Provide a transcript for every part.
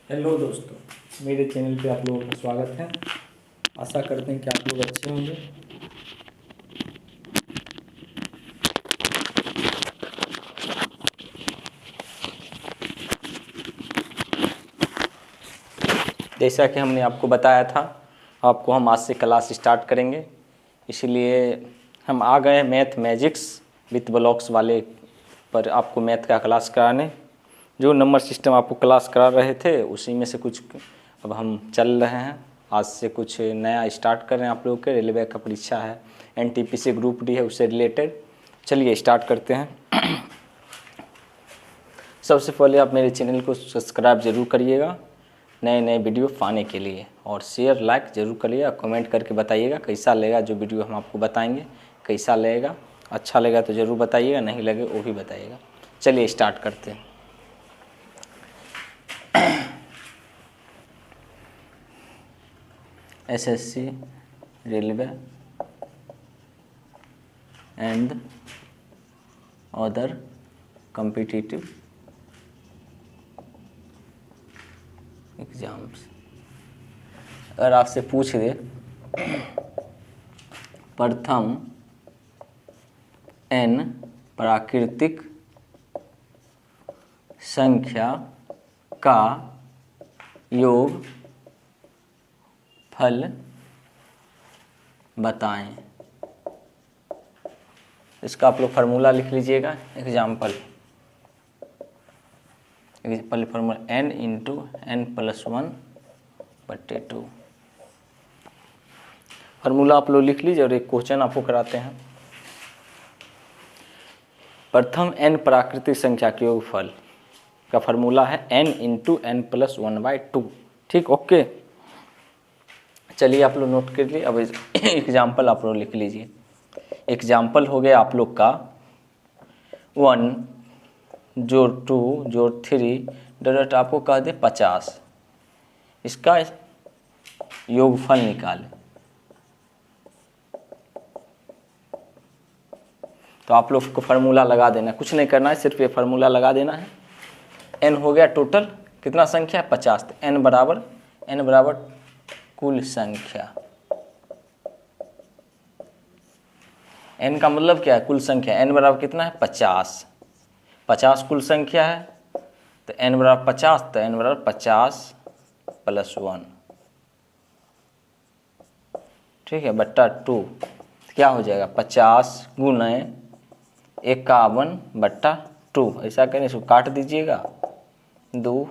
Hello दोस्तों, मेरे channel पे आप लोगों का स्वागत है। आशा करते हैं कि आप लोग अच्छे होंगे। जैसा कि हमने आपको बताया था, आपको हम आज से क्लास स्टार्ट करेंगे, इसलिए हम आ गए मैथ मैजिक्स विथ ब्लॉक्स वाले पर आपको मैथ का क्लास कराने। जो नंबर सिस्टम आपको क्लास करा रहे थे उसी में से कुछ अब हम चल रहे हैं। आज से कुछ नया स्टार्ट कर रहे हैं। आप लोगों के रेलवे का परीक्षा है, एनटीपीसी ग्रुप डी है, उससे रिलेटेड। चलिए स्टार्ट करते हैं। सबसे पहले आप मेरे चैनल को सब्सक्राइब ज़रूर करिएगा नए नए वीडियो पाने के लिए, और शेयर लाइक ज़रूर करिएगा। कमेंट करके बताइएगा कैसा लगेगा जो वीडियो हम आपको बताएंगे, कैसा लगेगा। अच्छा लगेगा तो ज़रूर बताइएगा, नहीं लगे वो भी बताइएगा। चलिए स्टार्ट करते हैं। SSC railway and other competitive exams. अगर आपसे पूछ दे प्रथम n प्राकृतिक संख्या का योग फल बताएं, इसका आप लोग फार्मूला लिख लीजिएगा। Example formula n into n plus 1/2। Formula आप लोग लिख लीजिए और एक क्वेश्चन आपको कराते हैं। प्रथम n प्राकृतिक संख्या के योगफल का फार्मूला है n इंटू n प्लस 1/2। ठीक, ओके। चलिए आप लोग नोट कर लिए। अब एग्जाम्पल आप लोग लिख लीजिए। एग्जाम्पल हो गया आप लोग का 1 जोड़ 2 जोड़ 3 डायरेक्ट आपको कह दे 50। इसका योगफल निकालें। तो आप लोग को फार्मूला लगा देना, कुछ नहीं करना है, सिर्फ ये फार्मूला लगा देना है। n हो गया टोटल कितना संख्या है 50। तो n बराबर कुल संख्या। n का मतलब क्या है? कुल संख्या। n बराबर कितना है 50। 50 कुल संख्या है तो n बराबर 50। तो n बराबर 50 प्लस 1, ठीक है, बट्टा 2। क्या हो जाएगा 50 गुना 51/2। ऐसा करें, इसको काट दीजिएगा 2,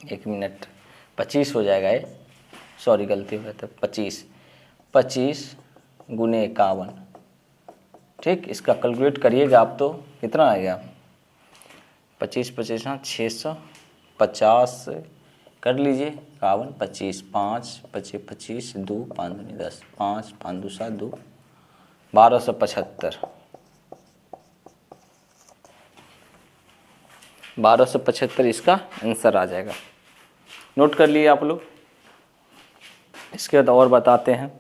1 मिनट, 25 हो जाएगा ये। सॉरी गलती हो गया था, 25 गुने 51। ठीक, इसका कैलकुलेट करिएगा आप तो कितना आएगा 25 25 हाँ 650 कर लीजिए। 51 25 5 25 25 2 5 दूनी 10 5 5 2 7 2 1275। 1275 इसका आंसर आ जाएगा। नोट कर लिए आप लोग। इसके बाद और बताते हैं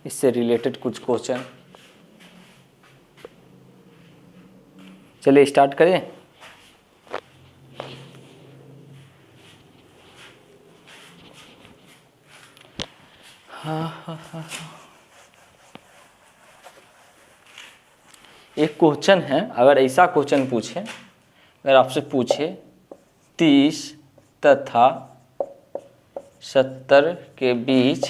इससे रिलेटेड कुछ क्वेश्चन। चलिए स्टार्ट करें। एक क्वेश्चन है, अगर ऐसा क्वेश्चन पूछे, अगर आपसे पूछे 30 तथा 70 के बीच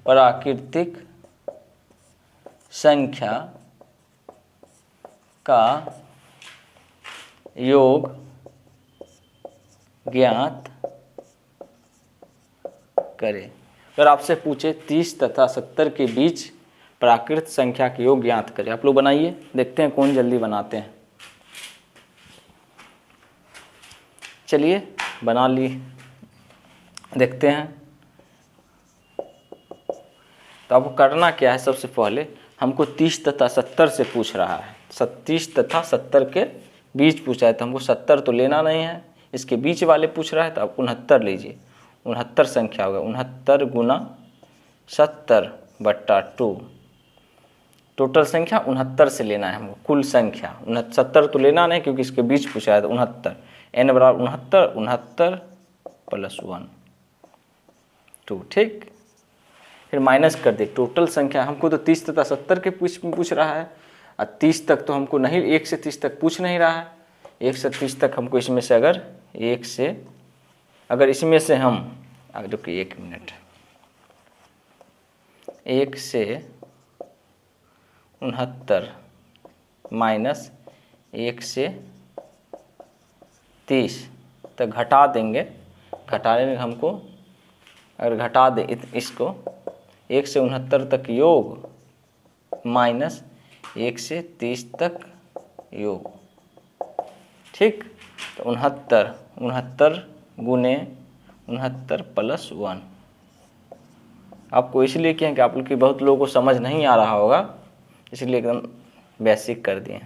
प्राकृतिक संख्या का योग ज्ञात करें। अगर आपसे पूछे 30 तथा 70 के बीच प्राकृत संख्या के योग ज्ञात करें, आप लोग बनाइए, देखते हैं कौन जल्दी बनाते हैं। चलिए बना ली, देखते हैं। तो अब करना क्या है, सबसे पहले हमको 30 तथा 70 से पूछ रहा है। 30 तथा 70 के बीच पूछा है, तो हमको 70 तो लेना नहीं है, इसके बीच वाले पूछ रहा है, तो आप 69 लीजिए। 69 संख्या होगा, 69 गुना 70/2। टोटल संख्या 69 से लेना है हमको, कुल संख्या 69 तो लेना नहीं क्योंकि इसके बीच पूछा है, तो 69, n बराबर 69, 69 प्लस 1 2, ठीक। फिर माइनस कर दे टोटल संख्या, हमको तो 30 तथा 70 के पूछ रहा है, और 30 तक तो हमको नहीं, 1 से 30 तक पूछ नहीं रहा है। 1 से 30 तक हमको इसमें से अगर इसमें से हम, रुकिए 1 मिनट, 1 से 69 माइनस 1 से 30 तक घटा देंगे, घटाने में हमको, अगर घटा दे इसको 1 से 69 तक योग माइनस 1 से 30 तक योग, ठीक। तो 69 गुने 69 प्लस 1, आपको इसलिए किया कि आप लोग की बहुत लोगों को समझ नहीं आ रहा होगा, इसलिए एकदम बेसिक कर दिए।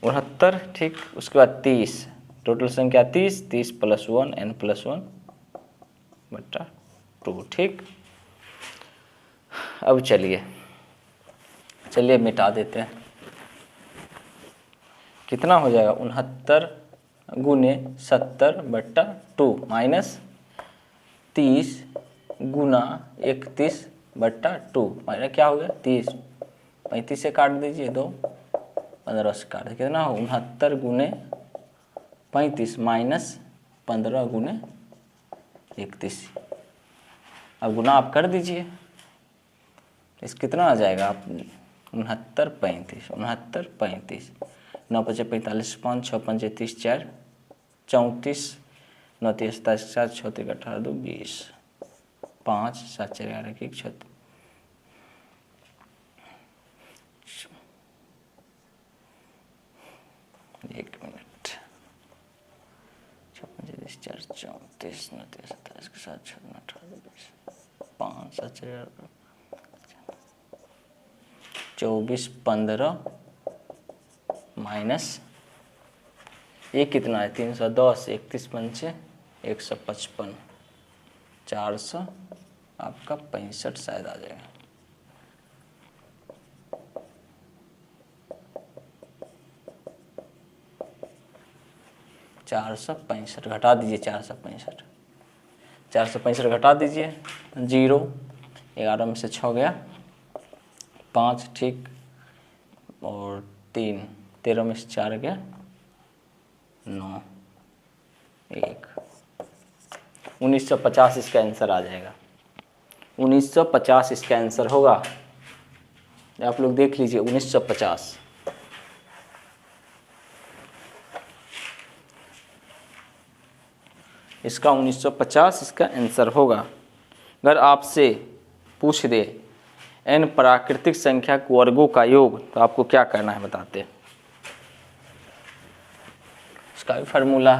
69, ठीक। उसके बाद 30, टोटल संख्या 30, 30 प्लस 1 n प्लस 1 बटा 2, ठीक। अब चलिए मिटा देते हैं, कितना हो जाएगा 69 गुने 70 बट्टा 2 माइनस 30 गुना 31 बट्टा 2, माइनस क्या हो गया 30, 35 से काट दीजिए 2, 15 से काट, कितना हो 69 गुने 35 माइनस 15 गुने 31, अब गुना आप कर दीजिए, इस कितना आ जाएगा आप 69 35, 69 35, 9 5 45, 5 6 5 30 4 34, 9 3 27 7 6 3 18 2 20, 5 7 4 11 1 6, एक मिनट, 6 5 30 4 34, 9 3 27 7 6 18 2 20, 5 7 4 24 15 माइनस ये कितना है 310, 31 पंचे 155, 400 आपका 65 शायद आ जाएगा। ₹465 घटा दीजिए, 465 घटा दीजिए, 0, 11 में से 6 गया 5, ठीक, और 3, 13 में से 4 गया 9, 1, 1950 इसका आंसर आ जाएगा। 1950 इसका आंसर होगा, आप लोग देख लीजिए 1950। इसका 1950 इसका आंसर होगा। अगर आपसे पूछ दे n प्राकृतिक संख्या के वर्गों का योग, तो आपको क्या करना है बताते हैं। इसका भी फार्मूला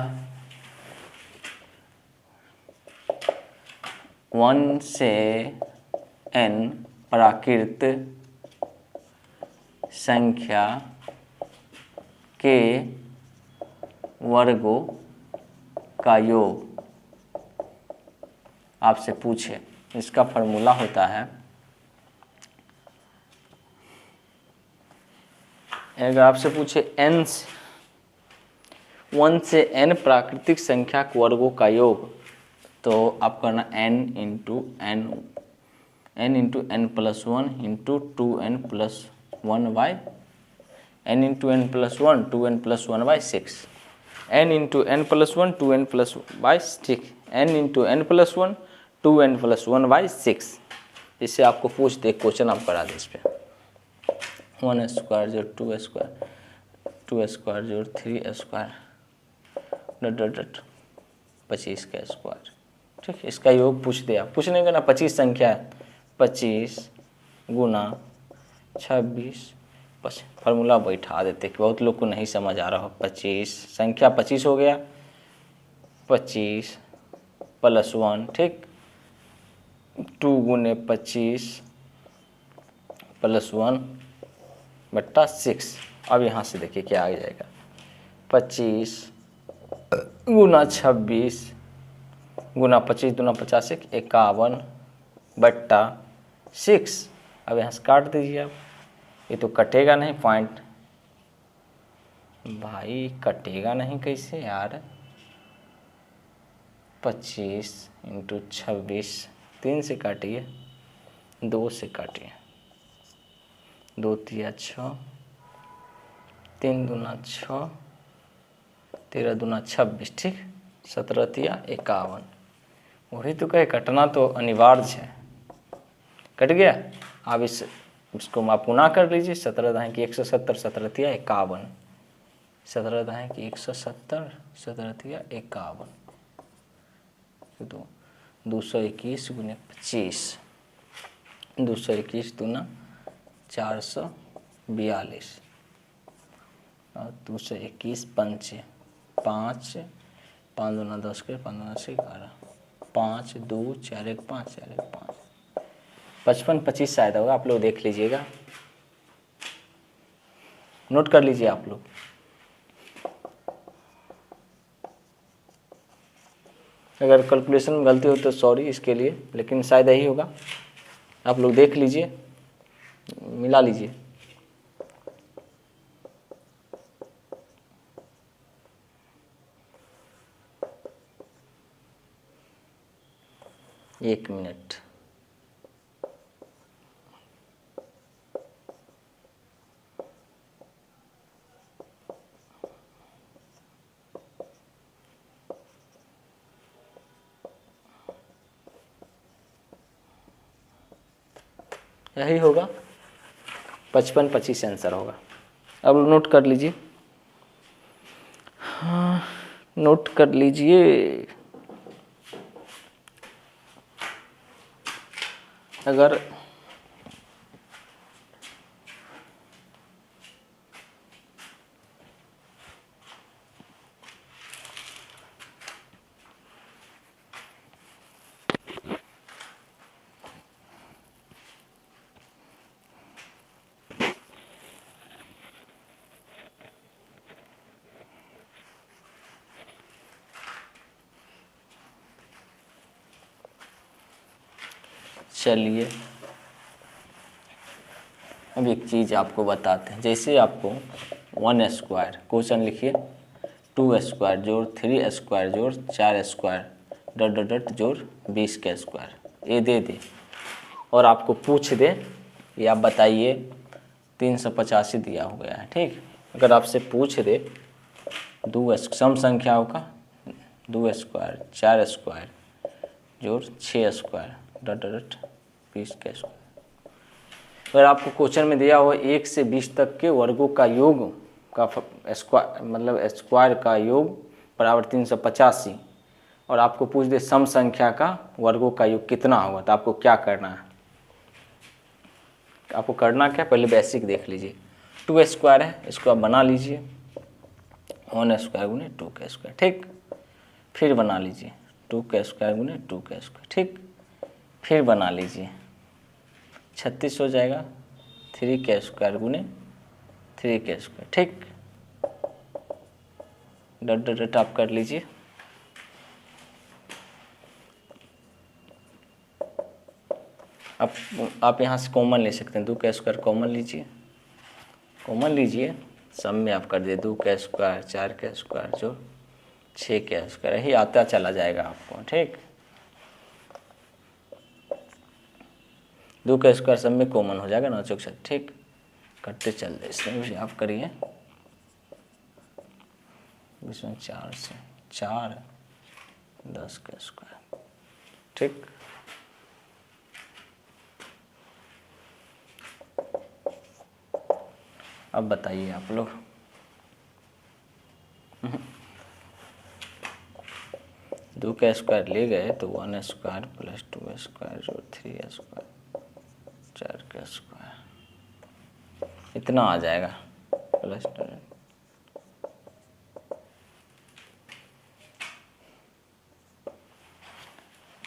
1 से n प्राकृतिक संख्या के वर्गों का योग आपसे पूछे, इसका फार्मूला होता है, अगर आपसे पूछे 1 से n प्राकृतिक संख्या के वर्गों का योग, तो आप करना n into n plus 1 into 2n plus 1 by n into n plus 1 2n plus 1 by 6, n into n plus 1 2n plus by, ठीक, n into n plus 1 2n plus 1 by 6। इससे आपको पूछ दे, क्वेश्चन आप करा दे इस पर 1 स्क्वायर जोड़ 2 square 2 square जोड़ 3 स्क्वायर डट 25 का स्क्वायर, ठीक। इसका योग पूछ दे, आप पूछने का ना 25 संख्या है, 25 गुना 26, बस फार्मूला बैठा देते कि बहुत लोग को नहीं समझ आ रहा हो। 25 संख्या 25 हो गया, 25 प्लस 1, ठीक, 2 गुने 25 प्लस 1 बट्टा 6। अब यहाँ से देखिए क्या आ जाएगा, 25 गुना 26 गुना 25 दूना 50 51 बट्टा 6। अब यहाँ से काट दीजिए आप, ये तो कटेगा नहीं पॉइंट, भाई कटेगा नहीं कैसे यार। 25 इंटू 26, 3 से काटिए, 2 से काटिए, 2 तिया 6, 3 दूना 6, 13 दूना 26, ठीक। 17 तिया 51, वही तो कहे कटना तो अनिवार्य है। कट गया। अब इसको आप पुनः कर लीजिए। 17 दाएँ की 170, 17 तिया 51, 17 दाएँ की 170, 17 तिया 51, तो 221 गुने 25, 221 दूना 442, और 221 पंचे 5, 5 दूना 10 के 15 से 11, 5 2 4 1 5, 4 1 5, 55 25 शायद होगा, आप लोग देख लीजिएगा, नोट कर लीजिए आप लोग। अगर कैलकुलेशन में गलती हो तो सॉरी इसके लिए, लेकिन शायद यही होगा, आप लोग देख लीजिए, मिला लीजिए। एक मिनट। यही होगा, 55 25 आंसर होगा। अब नोट कर लीजिए, हाँ नोट कर लीजिए। अगर चलिए अब एक चीज़ आपको बताते हैं। जैसे आपको 1 स्क्वायर, क्वेश्चन लिखिए 2 स्क्वायर जोड़ 3 स्क्वायर जोड़ 4 स्क्वायर डट डट डट जोड़ 20 का स्क्वायर ये दे दे, और आपको पूछ दे ये आप बताइए 385 दिया हो गया है, ठीक। अगर आपसे पूछ दे सम संख्याओं का 2 स्क्वायर 4 स्क्वायर जोड़ 6 स्क्वायर डट डट डट 20 का स्क्वायर। अगर आपको क्वेश्चन में दिया हो 1 से 20 तक के वर्गों का योग का स्क्वायर, मतलब स्क्वायर का योग बराबर 385, और आपको पूछ दे सम संख्या का वर्गों का योग कितना होगा, तो आपको क्या करना है? आपको करना क्या, पहले बेसिक देख लीजिए। 2 स्क्वायर है, इसको आप बना लीजिए 1 स्क्वायर गुने 2 का स्क्वायर, ठीक। फिर बना लीजिए 2 का स्क्वायर गुने 2 का स्क्वायर, ठीक। फिर बना लीजिए 36 हो जाएगा 3 का स्क्वायर गुने 3 का स्क्वायर, ठीक। डट डट डट आप कर लीजिए। आप यहाँ से कॉमन ले सकते हैं, 2 का स्क्वायर कॉमन लीजिए, कॉमन लीजिए, सब में आप कर दिए 2 का स्क्वायर 4 का स्क्वायर जो 6 का स्क्वायर, यही आता चला जाएगा आपको, ठीक। 2 का स्क्वायर सब में कॉमन हो जाएगा 9 चौक 6, ठीक। करते चल रहे, इसमें भी आप करिए, इसमें 4 से 4 10 का स्क्वायर, ठीक। अब बताइए आप लोग, दो का स्क्वायर ले गए तो 1 स्क्वायर प्लस 2 स्क्वायर जो 3 स्क्वायर 4 का स्क्वायर इतना आ जाएगा प्लस 2,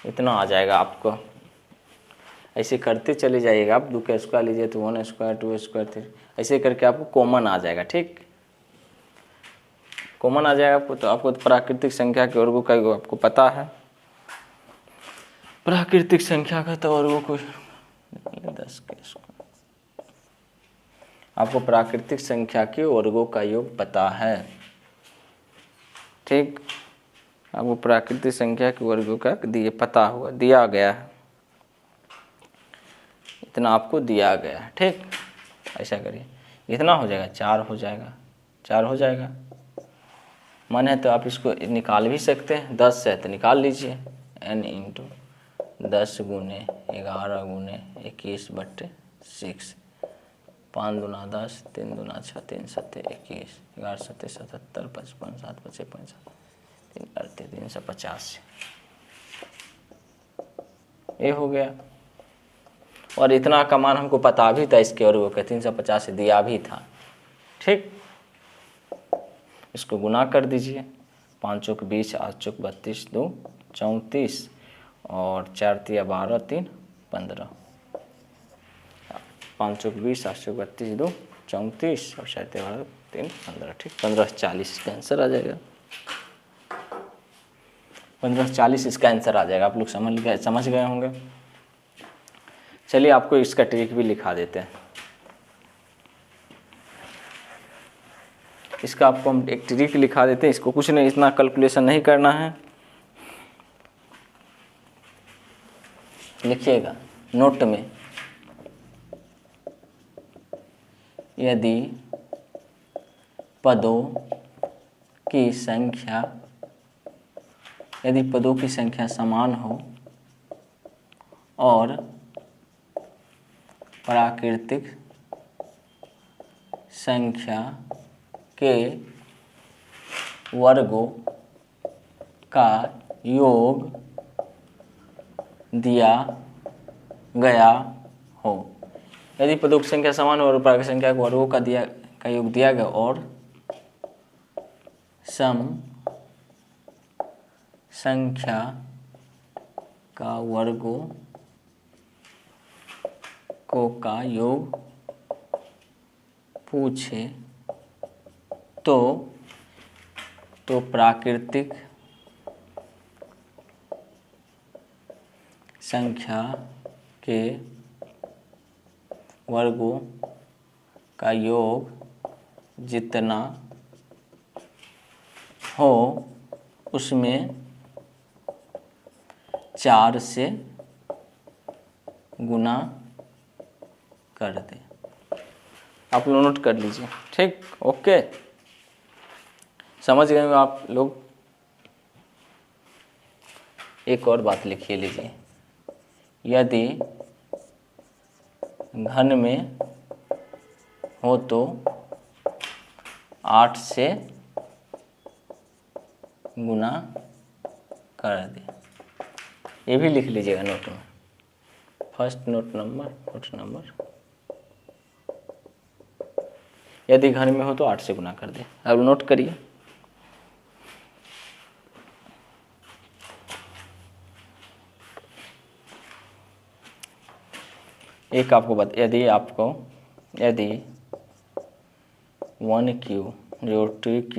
इतना आ जाएगा आपको। ऐसे करते चले जाइएगा आप, 2 का स्क्वायर लीजिए तो 1 स्क्वायर 2 स्क्वायर 3, ऐसे करके आपको कॉमन आ जाएगा, ठीक। कॉमन आ जाएगा आपको, तो आपको प्राकृतिक संख्या के वर्गों का आपको पता है, प्राकृतिक संख्या का तो वर्गों को 10 का स्क्वायर आपको प्राकृतिक संख्या के वर्गों का योग पता है। ठीक, आपको प्राकृतिक संख्या के वर्गों का पता हुआ, दिया गया है, इतना आपको दिया गया है। ठीक, ऐसा करिए, इतना हो जाएगा, 4 हो जाएगा, 4 हो जाएगा। मन है तो आप इसको निकाल भी सकते हैं, 10 है तो निकाल लीजिए, n इंटू 10 गुने 11 गुने 21/6, 5 दूना 10, 3 दूना 6, 3 सत्ते 21, 11 सत्ते 77, 55, 7 पचे 55, 3 अड़ते 350। ये हो गया। और इतना का मान हमको पता भी था इसके वर्गों का, 350 दिया भी था। ठीक, इसको गुना कर दीजिए, 5 चौक 20, 8 चौक 32, 2 34 और 4 तिया 12, 3 15, 5 चौक 20, 8 चौक 32, 2 34 और 4 तिया 12, 3 15। ठीक, 1540 इसका आंसर आ जाएगा। 1540 इसका आंसर आ जाएगा। आप लोग समझ गए होंगे। चलिए आपको इसका ट्रिक भी लिखा देते हैं। इसका आपको हम एक ट्रिक लिखा देते हैं। इसको कुछ नहीं, इतना कैलकुलेशन नहीं करना है। लिखिएगा नोट में, यदि पदों की संख्या समान हो और प्राकृतिक संख्या के वर्गों का योग दिया गया हो। यदि पदों की संख्या समान हो और प्राकृतिक संख्या के वर्गों का योग दिया गया और सम संख्या का वर्गों का योग पूछे तो प्राकृतिक संख्या के वर्गों का योग जितना हो उसमें 4 से गुना कर दे। आप लोग नोट कर लीजिए। ठीक, ओके, समझ गए हो आप लोग। एक और बात लिखिए लीजिए, यदि घन में हो तो 8 से गुना कर दे। ये भी लिख लीजिएगा नोट में, फर्स्ट नोट नंबर। यदि घन में हो तो 8 से गुना कर दे। अब नोट करिए। एक आपको यदि 1Q, 2Q,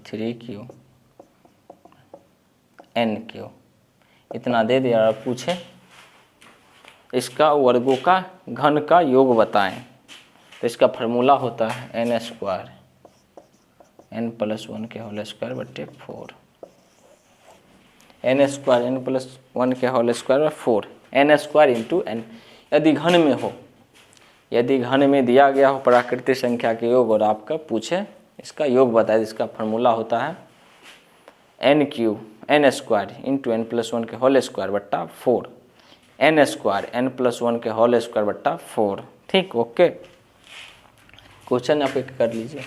3Q, NQ इतना दे दिया और पूछे इसका वर्गों का घन का योग बताएं, तो इसका फार्मूला होता है n² n+1 के होल स्क्वायर बटे 4। n² n+1 के whole square 4 n² into n। यदि घन में हो, यदि घन में दिया गया हो प्राकृतिक संख्या के योग और आपका पूछे इसका योग बताए, इसका फार्मूला होता है n² इंटू n+1 के होल स्क्वायर बट्टा 4 n² n+1 के होल स्क्वायर बट्टा 4। ठीक, ओके। क्वेश्चन आप एक कर लीजिए।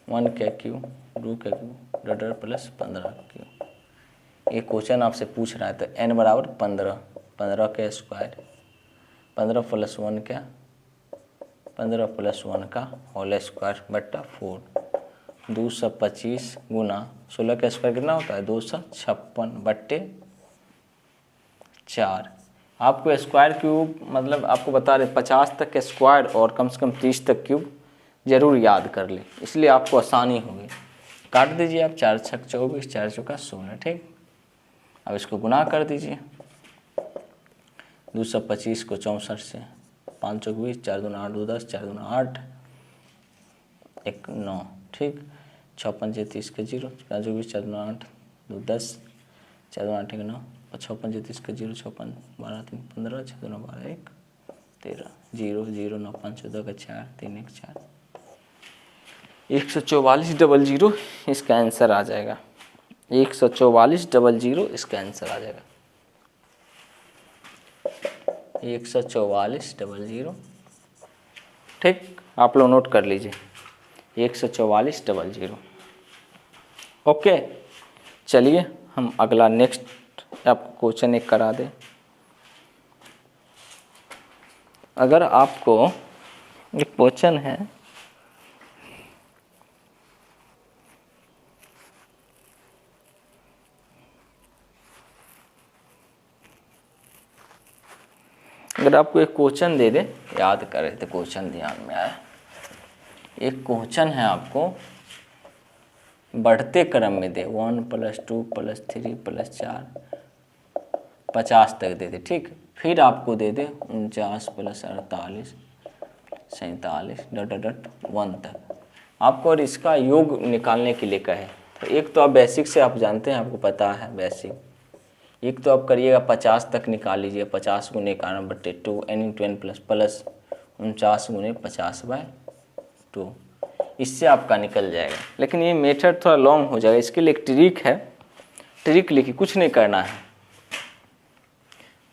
वन के क्यू 2 के क्यू डॉटर प्लस 15Q। ये क्वेश्चन आपसे पूछ रहा है तो n बराबर 15, 15 के स्क्वायर, 15 + 1 क्या, 15 + 1 का होल स्क्वायर बट्टा 4, 225 गुना 16 का स्क्वायर कितना होता है 256 बट्टे 4। आपको स्क्वायर क्यूब मतलब आपको बता रहे 50 तक के स्क्वायर और कम से कम 30 तक क्यूब जरूर याद कर ले, इसलिए आपको आसानी होगी। काट दीजिए आप, 4 × 6 = 24, 4 × 4 = 16। ठीक, अब इसको गुना कर दीजिए, 225 को 64 से, 5 चौक 20, 4 दूना 8, 2 10, 4 दूना 8, 1 9, ठीक। 6 5 30 के 0, 5 चौक 20, 4 दूना 8, 2 10, 4 दूना 8 1 9, 6 5 30 के 0, 6 5 12 3 15, 6 दूना 12 1 13, 0 0 9 5 14 का 4 3 1 4, 144 00 इसका आंसर आ जाएगा। 144 00 इसका आंसर आ जाएगा। 144 00, ठीक, आप लोग नोट कर लीजिए 144 00। ओके, चलिए हम अगला नेक्स्ट आपको क्वेश्चन एक करा दें। अगर आपको एक क्वेश्चन है, अगर आपको एक क्वेश्चन दे दे, याद कर रहे थे क्वेश्चन ध्यान में आया, एक क्वेश्चन है आपको बढ़ते क्रम में दे 1 + 2 + 3 + 4 50 तक दे दे, ठीक। फिर आपको दे दे 49 + 48 47 ... 1 तक आपको, और इसका योग निकालने के लिए कहे तो एक तो आप बेसिक से आप जानते हैं, आपको पता है बेसिक। एक तो आप करिएगा 50 तक निकाल लीजिए, 50 × 91/2 n × n प्लस 49 × 50/2, इससे आपका निकल जाएगा। लेकिन ये मेथड थोड़ा लॉन्ग हो जाएगा, इसके लिए एक ट्रिक है। ट्रिक लिखिए, कुछ नहीं करना है,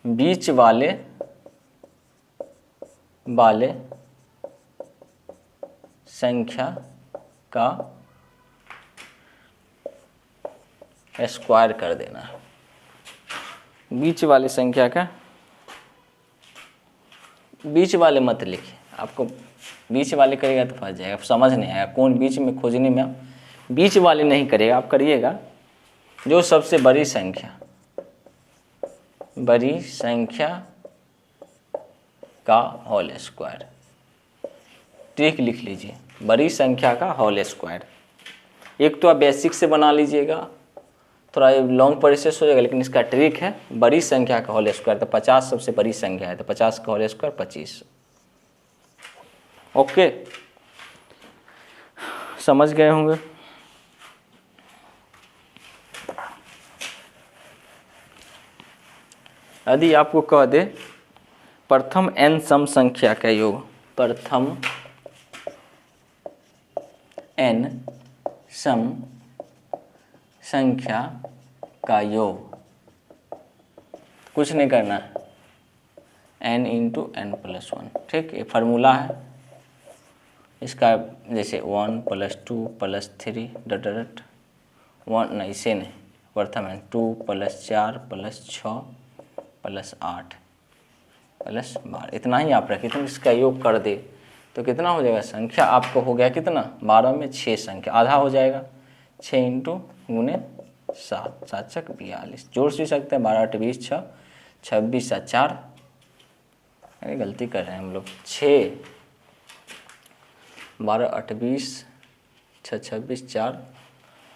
बीच वाले संख्या का स्क्वायर कर देना है। बीच वाले संख्या का, बीच वाले मत लिखिए, आपको बीच वाले करिएगा तो फंस जाएगा, समझ नहीं आएगा कौन बीच में खोजने में। आप बीच वाले नहीं करिएगा, आप करिएगा जो सबसे बड़ी संख्या का होल स्क्वायर। ट्रिक लिख लीजिए, बड़ी संख्या का होल स्क्वायर। एक तो आप बेसिक से बना लीजिएगा, थोड़ा लॉन्ग प्रोसेस हो जाएगा, लेकिन इसका ट्रिक है बड़ी संख्या का होल स्क्वायर। तो 50 सबसे बड़ी संख्या है, तो 50 का होल स्क्वायर 25। ओके, समझ गए होंगे। यदि आपको कह दे प्रथम n सम संख्या का योग, प्रथम n सम संख्या का योग, कुछ नहीं करना है, n × n + 1, ठीक। ये फार्मूला है इसका, जैसे 1 + 2 + 3 ... 1 नहीं, इसे नहीं, प्रथम है 2 + 4 + 6 + 8 + 12, इतना ही आप रखिए। तो इसका योग कर दे तो कितना हो जाएगा, संख्या आपको हो गया कितना, 12 में 6 संख्या, आधा हो जाएगा, 6 × 7 7 छक 42, जोड़ भी सकते हैं, 12 8 20 6 26 7 4, अरे गलती कर रहे हैं हम लोग, 6 12 8 20 6 26 4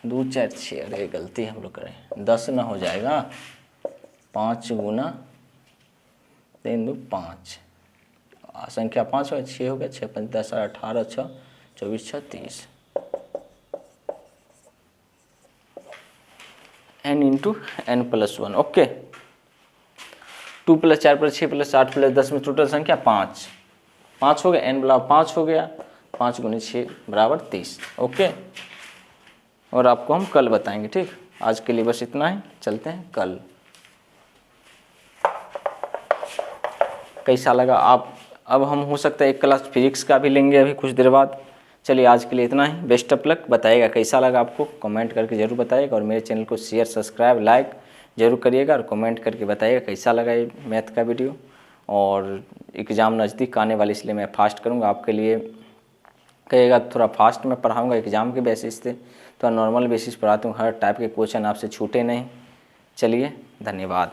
2 4 6, अरे गलती हम लोग करें, 10 ना हो जाएगा, 5 × 3 2 5, संख्या 5 हो, 6 हो गया, 6 5 10 18 6 24 6 30, n × n + 1। ओके, 2 + 4 + 6 + 8 + 10 में टोटल संख्या 5 हो गया, n = 5 हो गया, 5 × 6 = 30। ओके, और आपको हम कल बताएंगे, ठीक। आज के लिए बस इतना ही, चलते हैं कल। कैसा लगा आप, अब हम हो सकता है एक क्लास फिजिक्स का भी लेंगे अभी कुछ देर बाद। चलिए आज के लिए इतना ही, बेस्ट ऑफ लक। बताइएगा कैसा लगा आपको, कमेंट करके ज़रूर बताइएगा, और मेरे चैनल को शेयर सब्सक्राइब लाइक ज़रूर करिएगा, और कमेंट करके बताइएगा कैसा लगा ये मैथ का वीडियो। और एग्ज़ाम नज़दीक आने वाली, इसलिए मैं फास्ट करूँगा आपके लिए, कहिएगा थोड़ा फास्ट में पढ़ाऊँगा एग्ज़ाम के बेसिस से, तो नॉर्मल बेसिस पढ़ाता हूँ, हर टाइप के क्वेश्चन आपसे छूटे नहीं। चलिए, धन्यवाद।